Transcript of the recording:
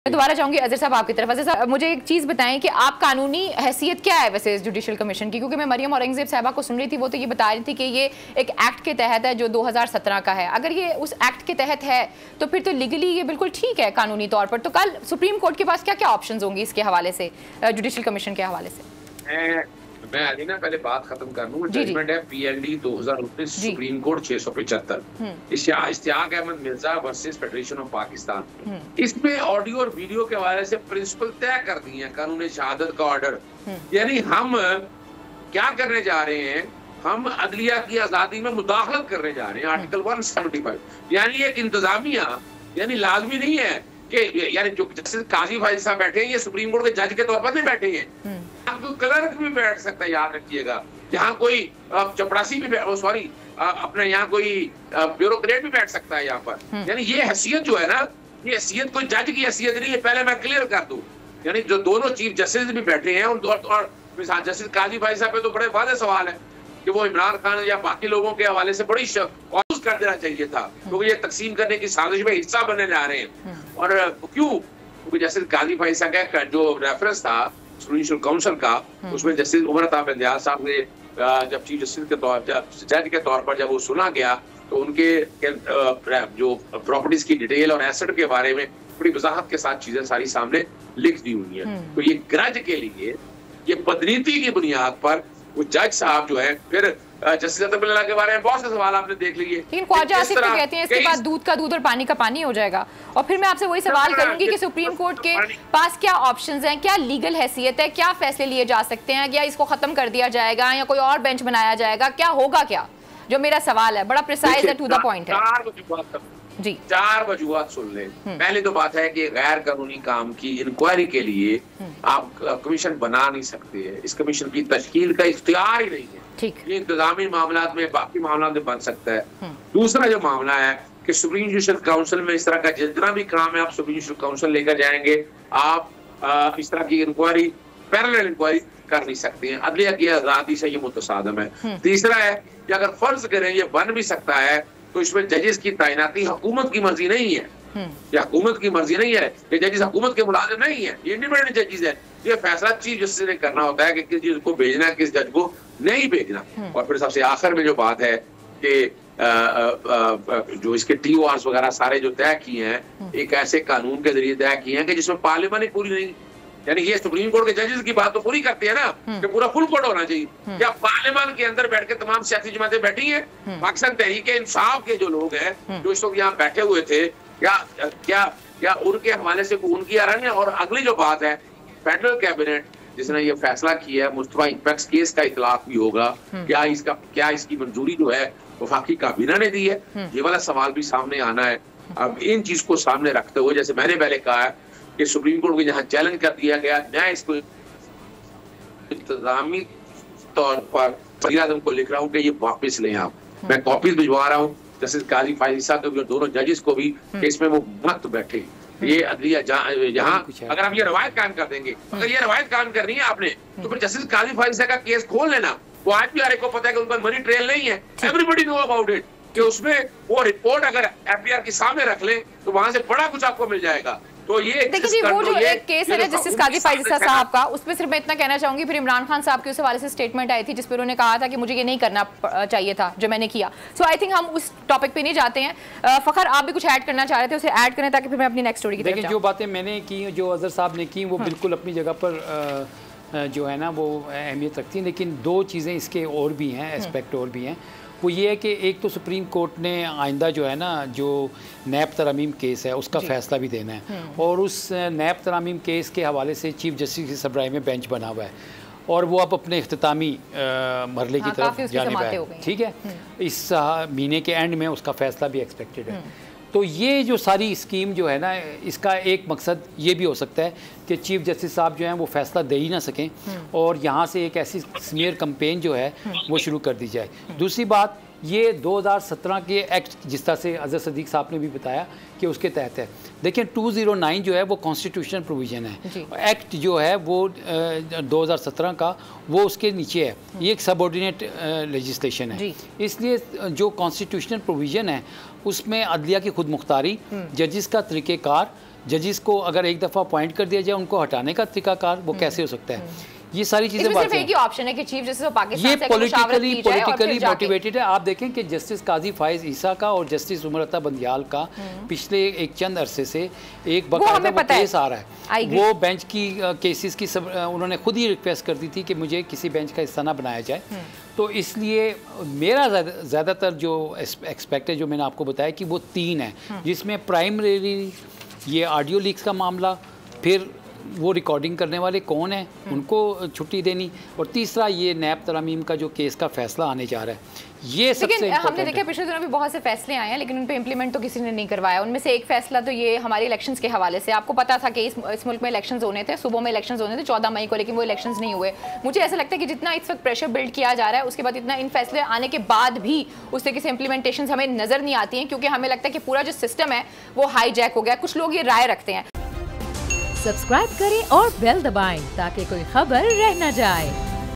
मैं दोबारा चाहूंगी अजहर साहब आपकी तरफ। अजहर साहब मुझे एक चीज़ बताएं कि आप कानूनी हैसियत क्या है वैसे इस जुडिशल कमीशन की, क्योंकि मैं मरियम औरंगजेब साहबा को सुन रही थी, वो तो ये बता रही थी कि ये एक एक्ट के तहत है जो 2017 का है। अगर ये उस एक्ट के तहत है तो फिर तो लीगली ये बिल्कुल ठीक है कानूनी तौर पर। तो कल सुप्रीम कोर्ट के पास क्या क्या ऑप्शन होंगी इसके हवाले से, जुडिशल कमीशन के हवाले से? मैं अली ना पहले बात खत्म कर लूं। जजमेंट है PLD 2019 Supreme Court 675 Ishtiaq Ahmed Mirza versus federation of Pakistan. इसमें ऑडियो और वीडियो के हवाले से प्रिंसिपल तय कर दिए हैं, कानून शहादत का ऑर्डर। यानी हम क्या करने जा रहे हैं, हम अदलिया की आजादी में मुदाखलत करने जा रहे हैं। आर्टिकल 175 यानी एक इंतजामिया, यानी लाजमी नहीं है कि यानी जो जस्टिस काजी फाइज साहब बैठे हैं ये सुप्रीम कोर्ट के जज के तौर पर नहीं बैठे हैं, तो क्लर्क भी बैठ सकता है, याद रखिएगा। यहाँ कोई चपरासी भी सॉरी अपने यहाँ कोई ब्यूरोक्रेट भी बैठ सकता है यहाँ पर। यानी ये हैसियत जो है ना, ये हैसियत कोई जज की हैसियत नहीं है, पहले मैं क्लियर कर दूं। यानी जो दोनों चीफ जस्टिस भी बैठे हैं और जस्टिस काजी भाई साहब पे तो बड़े वादे सवाल है कि वो इमरान खान या बाकी लोगों के हवाले से बड़ी कॉज कर देना चाहिए था, क्योंकि ये तकसीम करने की साजिश में हिस्सा बनने जा रहे हैं। और क्यों? क्योंकि जस्टिस काजी भाई साहब का जो रेफरेंस था जुडिशल काउंसिल का, उसमें जस्टिस उमर अता बंदियाल साहब ने जब चीफ जस्टिस के तौर जज के तौर पर जब वो सुना गया तो उनके जो प्रॉपर्टीज की डिटेल और एसेट के बारे में बड़ी वजाहत के साथ चीजें सारी सामने लिख दी हुई हैं। तो ये ग्रज के लिए, ये बदनीति की बुनियाद पर वो जज साहब जो है, फिर जस्टिस अतुल्लाह के बारे में बहुत से सवाल आपने देख लिए। लेकिन ख्वाजा आसिफ तो कहते हैं इसके बाद दूध का दूध और पानी का पानी हो जाएगा। और फिर मैं आपसे वही सवाल करूंगी कि सुप्रीम कोर्ट के पास क्या ऑप्शंस हैं, क्या लीगल हैसियत है, क्या फैसले लिए जा सकते हैं, या इसको खत्म कर दिया जाएगा या कोई और बेंच बनाया जाएगा, क्या होगा? क्या जो मेरा सवाल है बड़ा प्रिसाइज है, टू द पॉइंट है जी। 4 वजूहात सुन लें। पहली तो बात है कि गैर कानूनी काम की इंक्वायरी के लिए आप कमीशन बना नहीं सकते हैं, इस कमीशन की तश्कील का इख्तियार ही नहीं है। ठीक, ये इंतजामी मामला में, बाकी मामला में बन सकता है। दूसरा जो मामला है कि सुप्रीम जुडिशल काउंसिल में इस तरह का जितना भी काम है आप सुप्रीम जुडिशल काउंसिल लेकर जाएंगे, आप इस तरह की इंक्वायरी, पैरेलल इंक्वायरी कर नहीं सकते हैं। अदलिया की आजादी से ये मुतसादम है। तीसरा है कि अगर फर्ज करें ये बन भी सकता है तो इसमें जजेस की तैनाती हुकूमत की मर्जी नहीं है, या हुकूमत की मर्जी नहीं है, ये जजेस हुकूमत के मुलाजिम नहीं है, ये इंडिपेंडेंट जजेस है। ये फैसला चीफ जस्टिस ने करना होता है कि किस जज को भेजना है, किस जज को नहीं भेजना। और फिर सबसे आखिर में जो बात है कि जो इसके TORs वगैरह सारे जो तय किए हैं, एक ऐसे कानून के जरिए तय किए हैं कि जिसमें पार्लियामेंट ही पूरी नहीं, यानी ये सुप्रीम कोर्ट के जजेस की बात तो पूरी करते हैं ना कि पूरा फुल कोर्ट होना चाहिए। क्या पार्लियामेंट के अंदर बैठ के तमाम सियासी जमातें बैठी हैं? पाकिस्तान तहरीक इंसाफ के जो लोग हैं जो इस वक्त यहाँ बैठे हुए थे, क्या उनके हवाले से उनकी आ रही है? और अगली जो बात है, फेडरल कैबिनेट जिसने ये फैसला किया है मुस्तफा इंपेक्स केस का इतलाफ भी होगा, क्या इसकी मंजूरी जो है वफाकी काबीना ने दी है? ये वाला सवाल भी सामने आना है। अब इन चीज को सामने रखते हुए, जैसे मैंने पहले कहा है कि सुप्रीम कोर्ट को जहां चैलेंज कर दिया गया, मैं इसको इंतजामी तौर पर वज़ीर आज़म को लिख रहा हूं कि ये वापस लें आप। मैं कॉपीज भिजवा रहा हूं जस्टिस काजी फाइज साहब को, दोनों जजेस को भी, इसमें वो मत बैठे। ये अदलिया यहाँ अगर आप ये रवायत कायम कर देंगे, अगर ये रवायत कायम करनी है आपने, तो फिर जस्टिस काजी फाइज साहब का केस खोल लेना। वो आज भी को पता है कि उनका मनी ट्रेल नहीं है, एवरीबॉडी नो अबाउट इट, कि उसमें वो रिपोर्ट अगर FBR के सामने रख ले तो वहां से बड़ा कुछ आपको मिल जाएगा। तो ये देखिए जी, वो जो एक केस है जस्टिस काजी फाइज़ा साहब का, उस पर सिर्फ मैं इतना कहना चाहूंगी, फिर इमरान खान साहब के उस हवाले से स्टेटमेंट आई थी जिस पर उन्होंने कहा था कि मुझे ये नहीं करना चाहिए था जो मैंने किया। सो आई थिंक हम उस टॉपिक पे नहीं जाते हैं। फखर, आप भी कुछ ऐड करना चाह रहे थे, उसे ऐड करें ताकि फिर मैं अपनी नेक्स्ट स्टोरी की तरफ जाऊं। जो बातें मैंने की, जो अजहर साहब ने की, वो बिल्कुल अपनी जगह पर जो है ना वो अहमियत रखती हैं, लेकिन 2 चीज़ें इसके और भी हैं, एस्पेक्ट और भी हैं। वो ये है कि एक तो सुप्रीम कोर्ट ने आइंदा जो है ना, जो नैब तरमीम केस है उसका फ़ैसला भी देना है, और उस नैब तरमीम केस के हवाले से चीफ जस्टिस की सरबराही में बेंच बना हुआ है, और वो अब अपने इख्तितामी मरहले की तरफ जाने वाला है। ठीक है, इस महीने के एंड में उसका फ़ैसला भी एक्सपेक्टेड है। तो ये जो सारी स्कीम जो है ना, इसका एक मकसद ये भी हो सकता है कि चीफ जस्टिस साहब जो हैं वो फैसला दे ही ना सकें, और यहाँ से एक ऐसी स्मीयर कैंपेन जो है वो शुरू कर दी जाए। दूसरी बात, ये 2017 के एक्ट, जिस तरह से अजहर सदीक साहब ने भी बताया कि उसके तहत है। देखिए 209 जो है वो कॉन्स्टिट्यूशनल प्रोविज़न है, एक्ट जो है वो 2017 का वो उसके नीचे है, ये एक सबऑर्डिनेट लेजिस्लेशन है। इसलिए जो कॉन्स्टिट्यूशनल प्रोविज़न है उसमें अदलिया की खुद मुख्तारी, जजिस का तरीक़ेकार, जजिस को अगर एक दफ़ा अपॉइंट कर दिया जाए, उनको हटाने का तरीकाकार वो कैसे हो सकता है? ये सारी चीजें बात है। ऑप्शन है कि चीफ जस्टिस ऑफ पाकिस्तान ये पॉलिटिकली मोटिवेटेड है। आप देखें कि जस्टिस काजी फाइज ईसा का और जस्टिस उमर अता बंदियाल का पिछले एक चंद अरसे से एक बकायदा केस आ रहा है। वो बेंच की केसेस की सब उन्होंने खुद ही रिक्वेस्ट कर दी थी कि मुझे किसी बेंच का हिस्सा ना बनाया जाए। तो इसलिए मेरा ज़्यादातर जो एक्सपेक्ट है, जो मैंने आपको बताया कि वो 3 है, जिसमें प्राइमरी ये ऑडियो लीक्स का मामला, फिर वो रिकॉर्डिंग करने वाले कौन हैं उनको छुट्टी देनी, और तीसरा ये नैब तरामीम का जो केस का फैसला आने जा रहा है। ये सबसे हमने देखा पिछले दिनों भी बहुत से फैसले आए हैं, लेकिन उन पे इम्प्लीमेंट तो किसी ने नहीं करवाया। उनमें से एक फैसला तो ये हमारे इलेक्शंस के हवाले से, आपको पता था कि इस मुल्क में इलेक्शंस होने थे, सुबह में इलेक्शंस होने थे 14 मई को, लेकिन वो इलेक्शंस नहीं हुए। मुझे ऐसा लगता है कि जितना इस वक्त प्रेशर बिल्ड किया जा रहा है, उसके बाद इतना इन फैसले आने के बाद भी उस तरीके से इंप्लीमेंटेशन हमें नजर नहीं आती हैं, क्योंकि हमें लगता है कि पूरा जो सिस्टम है वो हाईजैक हो गया। कुछ लोग ये राय रखते हैं। सब्सक्राइब करें और बेल दबाएं ताकि कोई खबर रह न जाए।